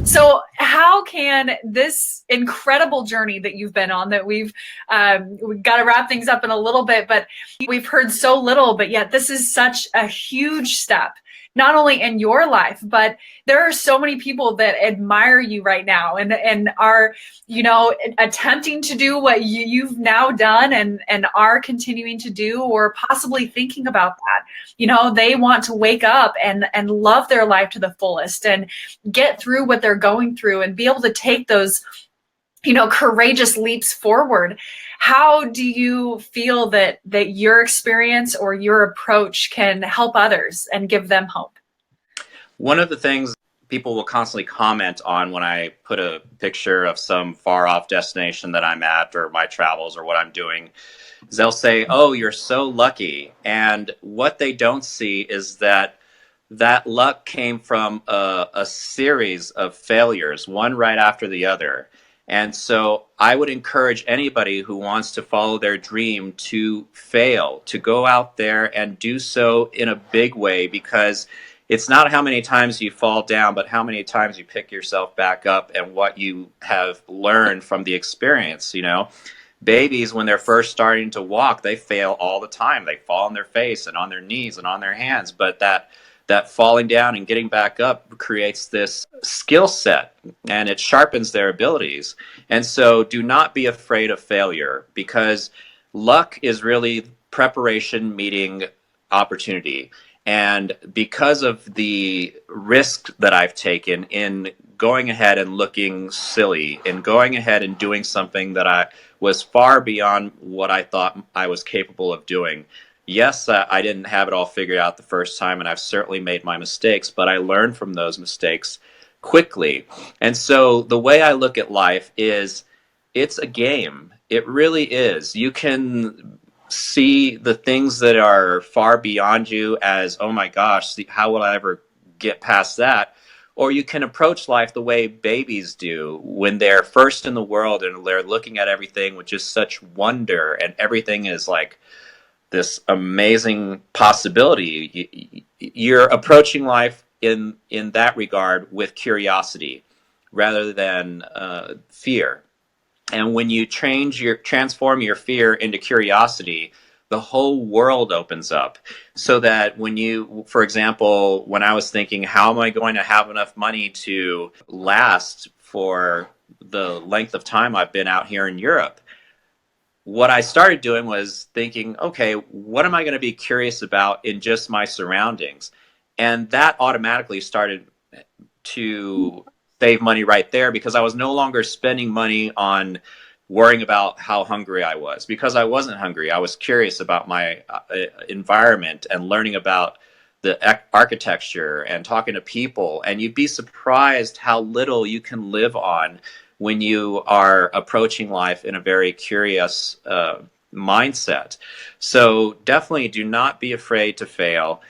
So, how can this incredible journey that you've been on, that we've got to wrap things up in a little bit, but we've heard so little, but yet this is such a huge step, not only in your life, but there are so many people that admire you right now and are, attempting to do what you've now done and are continuing to do, or possibly thinking about that. They want to wake up and love their life to the fullest and get through what they're going through and be able to take those courageous leaps forward. How do you feel that your experience or your approach can help others and give them hope? One of the things people will constantly comment on when I put a picture of some far off destination that I'm at, or my travels, or what I'm doing, is they'll say, "Oh, you're so lucky." And what they don't see is that luck came from a series of failures, one right after the other. And so I would encourage anybody who wants to follow their dream to fail, to go out there and do so in a big way, because it's not how many times you fall down, but how many times you pick yourself back up and what you have learned from the experience. Babies, when they're first starting to walk, they fail all the time. They fall on their face and on their knees and on their hands, but that falling down and getting back up creates this skill set, and it sharpens their abilities. And so do not be afraid of failure, because luck is really preparation meeting opportunity. And because of the risk that I've taken in going ahead and looking silly and going ahead and doing something that I was far beyond what I thought I was capable of doing. Yes, I didn't have it all figured out the first time, and I've certainly made my mistakes, but I learned from those mistakes quickly. And so the way I look at life is, it's a game. It really is. You can see the things that are far beyond you as, oh my gosh, how will I ever get past that? Or you can approach life the way babies do when they're first in the world and they're looking at everything with just such wonder, and everything is like this amazing possibility. You're approaching life in that regard with curiosity rather than fear. And when you transform your fear into curiosity, the whole world opens up. So that when you, for example, when I was thinking, how am I going to have enough money to last for the length of time I've been out here in Europe? What I started doing was thinking, okay, what am I going to be curious about in just my surroundings? And that automatically started to save money right there, because I was no longer spending money on worrying about how hungry I was, because I wasn't hungry. I was curious about my environment and learning about the architecture and talking to people. And you'd be surprised how little you can live on when you are approaching life in a very curious mindset. So definitely do not be afraid to fail,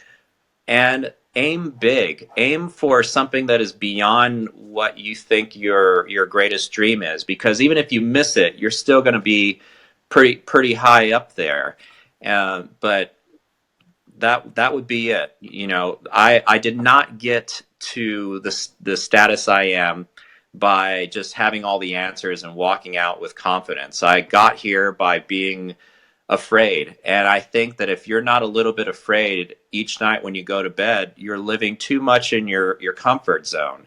and aim big. Aim for something that is beyond what you think your greatest dream is, because even if you miss it, you're still going to be pretty high up there. But that would be it. I did not get to the status I am by just having all the answers and walking out with confidence. I got here by being afraid. And I think that if you're not a little bit afraid each night when you go to bed, you're living too much in your comfort zone.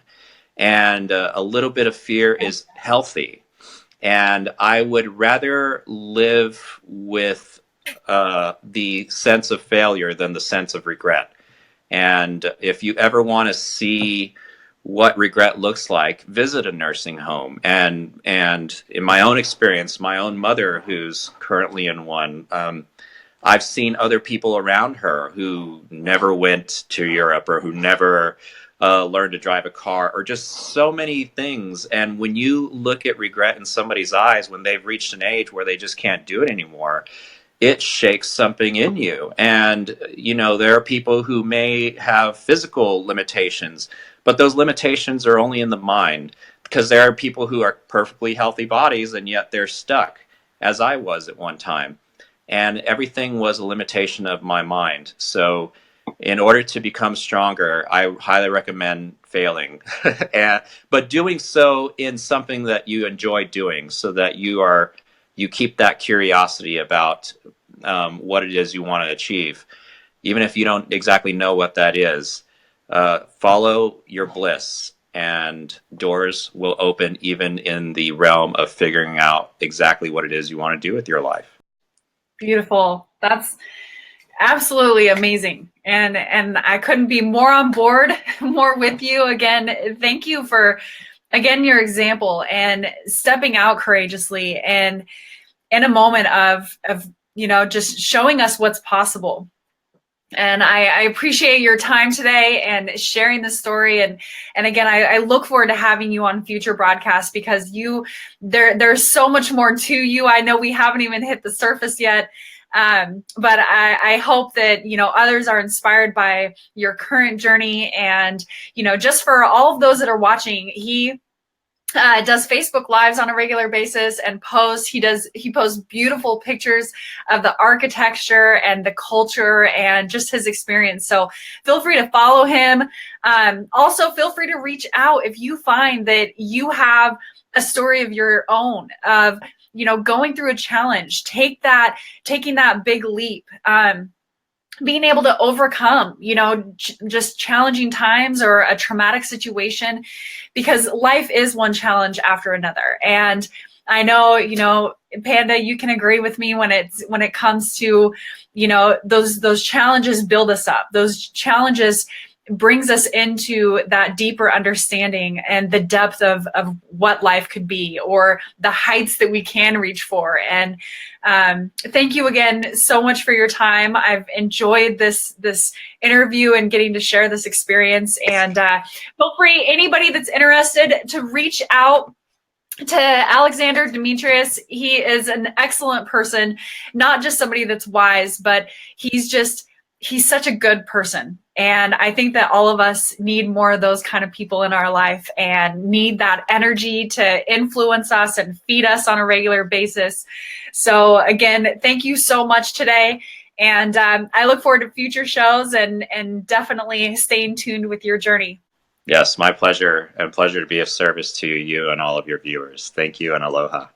And a little bit of fear is healthy. And I would rather live with the sense of failure than the sense of regret. And if you ever want to see what regret looks like, visit a nursing home. And in my own experience, my own mother, who's currently in one, I've seen other people around her who never went to Europe, or who never learned to drive a car, or just so many things. And when you look at regret in somebody's eyes when they've reached an age where they just can't do it anymore, it shakes something in you. And, there are people who may have physical limitations, but those limitations are only in the mind, because there are people who are perfectly healthy bodies and yet they're stuck, as I was at one time. And everything was a limitation of my mind. So In order to become stronger, I highly recommend failing, but doing so in something that you enjoy doing, so that you keep that curiosity about what it is you want to achieve, even if you don't exactly know what that is. Follow your bliss, and doors will open, even in the realm of figuring out exactly what it is you want to do with your life. Beautiful. That's absolutely amazing. And I couldn't be more on board, more with you. Again, thank you for again your example and stepping out courageously and in a moment of just showing us what's possible. And I appreciate your time today and sharing the story. And again, I look forward to having you on future broadcasts, because there's so much more to you. I know we haven't even hit the surface yet. But I hope that, others are inspired by your current journey. And, just for all of those that are watching, he does Facebook Lives on a regular basis and posts. He posts beautiful pictures of the architecture and the culture and just his experience. So feel free to follow him. Also, feel free to reach out if you find that you have a story of your own of going through a challenge. Taking that big leap. Being able to overcome, just challenging times or a traumatic situation, because life is one challenge after another. And I know, Panda, you can agree with me when it comes to, those challenges build us up. Those challenges brings us into that deeper understanding and the depth of what life could be, or the heights that we can reach for. And thank you again so much for your time. I've enjoyed this interview and getting to share this experience. And feel free, anybody that's interested, to reach out to Alexander Demetrius. He is an excellent person, not just somebody that's wise, but he's such a good person. And I think that all of us need more of those kind of people in our life, and need that energy to influence us and feed us on a regular basis. So again, thank you so much today. And I look forward to future shows and definitely staying tuned with your journey. Yes, my pleasure, and pleasure to be of service to you and all of your viewers. Thank you, and aloha.